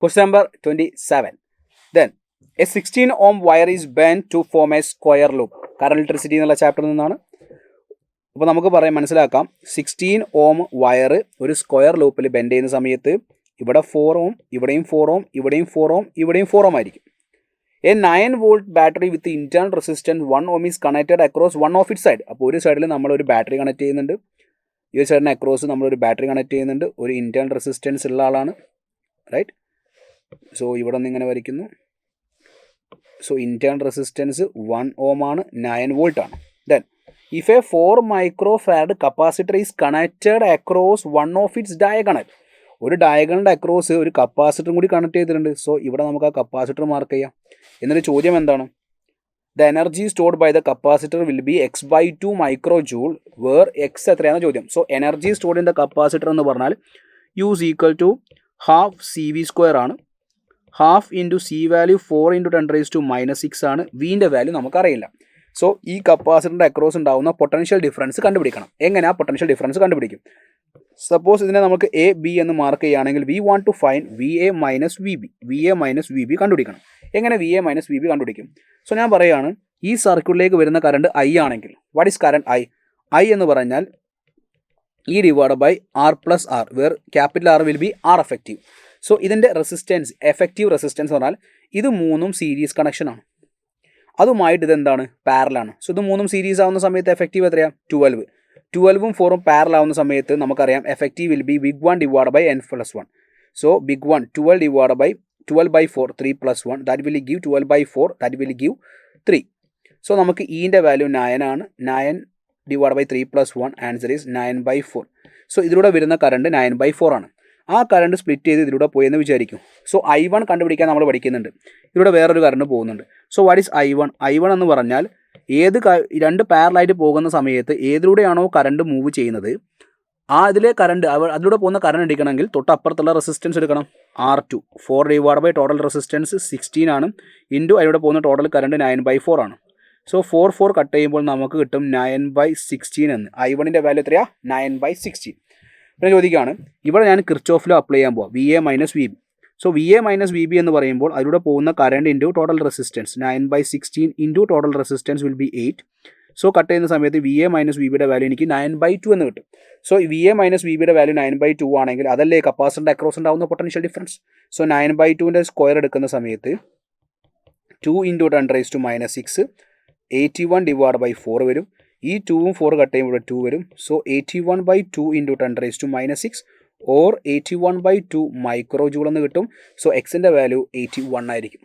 Question number 27. Then a 16 ohm wire is bent to form a square loop. Current electricity എന്നുള്ള ചാപ്റ്ററിൽ നിന്നാണ്. അപ്പോൾ നമുക്ക് മനസ്സിലാക്കാം 16 ഓം വയർ ഒരു സ്ക്വയർ ലൂപ്പിൽ ബെൻഡ് ചെയ്യുന്ന സമയത്ത് ഇവിടെ 4 ഓം, ഇവിടെയും 4 ഓം, ഇവിടെയും 4 ഓം, ഇവിടെയും 4 ഓം ആയിരിക്കും. A 9 volt battery with internal resistance 1 ohm is connected across one of it side. അപ്പോൾ ഒരു സൈഡിൽ നമ്മളൊരു ബാറ്ററി കണക്ട് ചെയ്യുന്നുണ്ട്, ഈ ഒരു സൈഡിന് അക്രോസ് നമ്മളൊരു ബാറ്ററി കണക്ട് ചെയ്യുന്നുണ്ട്, ഒരു ഇന്റേണൽ റെസിസ്റ്റൻസ് ഉള്ള ആളാണ്, റൈറ്റ്. സോ ഇവിടെ നിന്ന് ഇങ്ങനെ വരയ്ക്കുന്നു. സോ ഇന്റേണൽ റെസിസ്റ്റൻസ് 1 ohm ആണ്, 9 volt ആണ്. Then if A 4 microfarad capacitor is connected across one of its diagonal, ഒരു ഡയഗണലിൻ്റെ അക്രോസ് ഒരു കപ്പാസിറ്ററും കൂടി കണക്ട് ചെയ്തിട്ടുണ്ട്. സോ ഇവിടെ നമുക്ക് ആ കപ്പാസിറ്റർ മാർക്ക് ചെയ്യാം. എന്നൊരു ചോദ്യം എന്താണ്? The energy stored by the capacitor will be x/2 microjoule where X എത്രയാണ് ചോദ്യം. So energy stored in the capacitor എന്ന് പറഞ്ഞാൽ use equal to half CV² ആണ്. ഹാഫ് ഇൻറ്റു C വാല്യൂ 4 × 10⁻⁻6 ആണ്. വിൻ്റെ വാല്യൂ നമുക്കറിയില്ല. സോ ഈ കപ്പാസിറ്ററിൻ്റെ അക്രോസ് ഉണ്ടാകുന്ന പൊട്ടൻഷ്യൽ ഡിഫറൻസ് കണ്ടുപിടിക്കണം. എങ്ങനെ ആ പൊട്ടൻഷ്യൽ ഡിഫറൻസ് കണ്ടുപിടിക്കും? സപ്പോസ് ഇതിനെ നമുക്ക് AB എന്ന് മാർക്ക് ചെയ്യുകയാണെങ്കിൽ we want to find VA minus VB കണ്ടുപിടിക്കണം. എങ്ങനെ VA മൈനസ് VB കണ്ടുപിടിക്കും? സോ ഞാൻ പറയുകയാണ്, ഈ സർക്യൂട്ടിലേക്ക് വരുന്ന കറണ്ട് I ആണെങ്കിൽ വാട്ട് ഈസ് കറണ്ട് I എന്ന് പറഞ്ഞാൽ E divide by R+R where capital R will be R effective. So ഇതിൻ്റെ റെസിസ്റ്റൻസ്, എഫക്റ്റീവ് റെസിസ്റ്റൻസ് പറഞ്ഞാൽ ഇത് മൂന്നും സീരീസ് കണക്ഷനാണ്, അതുമായിട്ട് ഇതെന്താണ്, പാരലാണ്. സോ ഇത് മൂന്നും സീരീസ് ആവുന്ന സമയത്ത് എഫക്റ്റീവ് എത്രയാണ്? 12. 12ഉം 4ഉം പാരൽ ആവുന്ന സമയത്ത് നമുക്കറിയാം effective will be big 1 divide by n+1. So big 1 12 divide by 12/4 3+1 that will give 12/4 that will give 3. So നമുക്ക് ഇൻ്റെ വാല്യൂ 9 ആണ്. 9 divide by 3+1 answer is 9/4. So ഇതിലൂടെ വരുന്ന കറണ്ട് 9/4 ആണ്. ആ കറണ്ട് സ്പ്ലിറ്റ് ചെയ്ത് ഇതിലൂടെ പോയെന്ന് വിചാരിക്കും. സോ I1 കണ്ടുപിടിക്കാൻ നമ്മൾ പഠിക്കുന്നുണ്ട്. ഇതിലൂടെ വേറൊരു കറണ്ട് പോകുന്നുണ്ട്. സോ വാട്ട് ഈസ് I1 എന്ന് പറഞ്ഞാൽ രണ്ട് പാരലായിട്ട് പോകുന്ന സമയത്ത് ഏതിലൂടെയാണോ കറണ്ട് മൂവ് ചെയ്യുന്നത് അതിലെ കറണ്ട് അതിലൂടെ പോകുന്ന കറണ്ട് എടുക്കണമെങ്കിൽ തൊട്ടപ്പുറത്തുള്ള റെസിസ്റ്റൻസ് എടുക്കണം. R2 4 divide by total resistance 16 ആണ്, ഇൻറ്റു അതിലൂടെ പോകുന്ന ടോട്ടൽ കറണ്ട് 9/4 ആണ്. സോ 4 കട്ട് ചെയ്യുമ്പോൾ നമുക്ക് കിട്ടും 9/16 എന്ന്. I1ൻ്റെ വാല്യൂ എത്രയാണ്? 9/16. പിന്നെ ചോദിക്കുകയാണ്, ഇവിടെ ഞാൻ കിർച്ചോഫ് ലോ അപ്ലൈ ചെയ്യാൻ പോവാം, VA minus VB. So VA minus VB എന്ന് പറയുമ്പോൾ അതിലൂടെ പോകുന്ന current into total resistance 9/16 into total resistance will be 8. Saw cut ചെയ്യുന്ന സമയത്ത് VA മൈനസ് VBയുടെ വാല്യൂ എനിക്ക് 9/2 എന്ന് കിട്ടും. സോ VA മൈനസ് VBയുടെ വാല്യൂ 9/2 ആണെങ്കിൽ അതല്ലേ കപ്പാസിറ്ററിൻ്റെ അക്രോസ് ഉണ്ടാവുന്ന പൊട്ടൻഷ്യൽ ഡിഫറൻസ്. സോ 9/2ൻ്റെ സ്ക്വയർ എടുക്കുന്ന സമയത്ത് 2 × 10⁻⁻6 81 ഡിവൈഡ് ബൈ 4 വരും. ഈ 2ഉം 4 കട്ട് ചെയ്യുമ്പോൾ 2 വരും. സോ 81/2 × 10⁻⁻6 ഓർ 81/2 മൈക്രോ ജൂൾ എന്ന് കിട്ടും. സോ എക്സിൻ്റെ വാല്യൂ 81 ആയിരിക്കും.